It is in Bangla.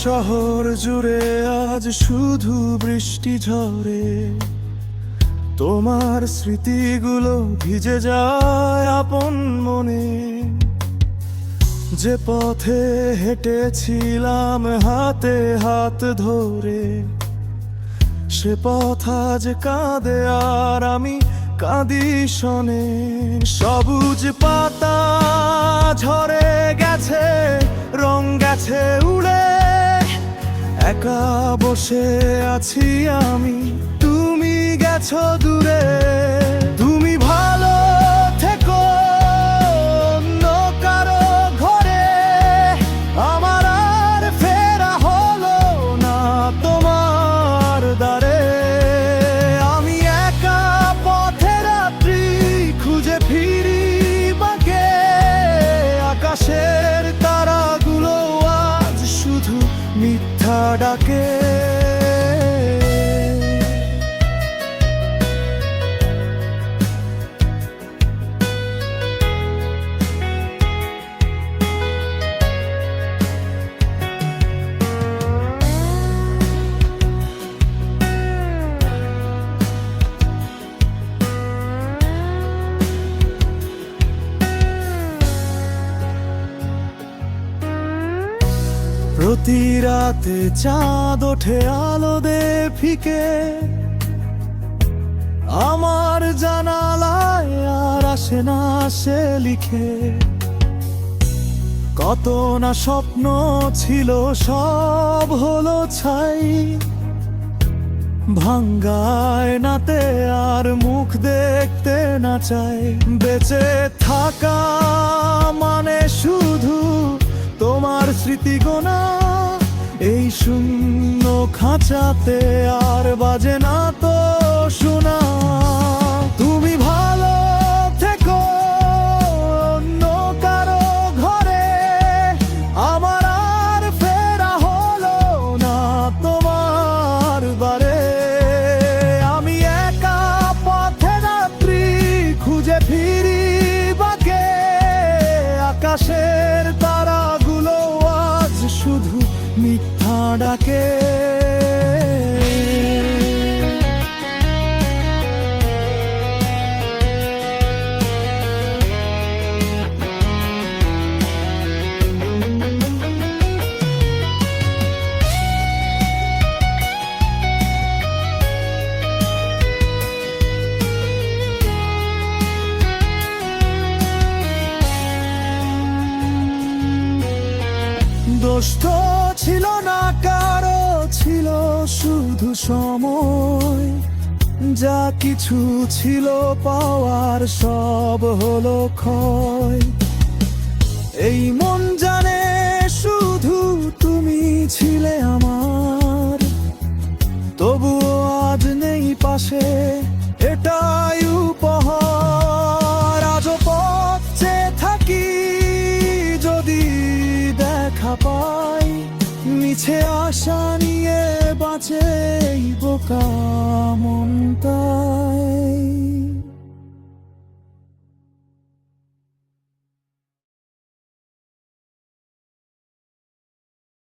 শহর জুড়ে আজ শুধু বৃষ্টি ঝরে, তোমার স্মৃতিগুলো ভিজে যায় আপন মনে। যে পথে হেঁটেছিলাম হাতে হাত ধরে, সে পথ আজ কাঁদে আর আমি কাঁদি শোনে। সবুজ পাতা ঝরে গেছে, রং গেছে উড়ে, একা বসে আছি আমি, তুমি গেছো দূরে। তুমি ভালো থেকো অন্য কারো ঘরে, আমার আর ফেরা হলো না তোমার দ্বারে। আমি একা পথে রাত্রি খুঁজে ফিরি বাঁকে, আকাশের তারাগুলো আজ শুধু মিথ্যা ডাকে। প্রতি রাতে চাঁদ ওঠে আলো দে ফিকে, আমার জানালায় আর আসে না সে লিখে। কত না স্বপ্ন ছিল সব হলো ছাই, ভাঙ্গায় নাতে আর মুখ দেখতে না চাই। বেঁচে থাকা মানে শুধু তোমার স্মৃতি গোনা, এই শূন্য খাঁচাতে আর বাজে না তো শোনা। তুমি ভালো থেকো অন্য কারো ঘরে, আমার আর ফেরা হলো না তোমার বারে। আমি একা পথে রাত্রি খুঁজে ফিরি বাঁকে, আকাশের তারাগুলো আজ শুধু মিথ্যা ডাকে। দোষ তো ছিল না কারো, ছিল শুধু সময়। যা কিছু ছিল পাওয়ার সব হলো ক্ষয়। এই মন জানে শুধু তুমি ছিলে আমার, তবুও আজ নেই পাশে, এটাই উপহার। আজও পথ চেয়ে থাকি যদি দেখা পাই, মিছে আশা নিয়ে বাঁচে এই বোকা মন।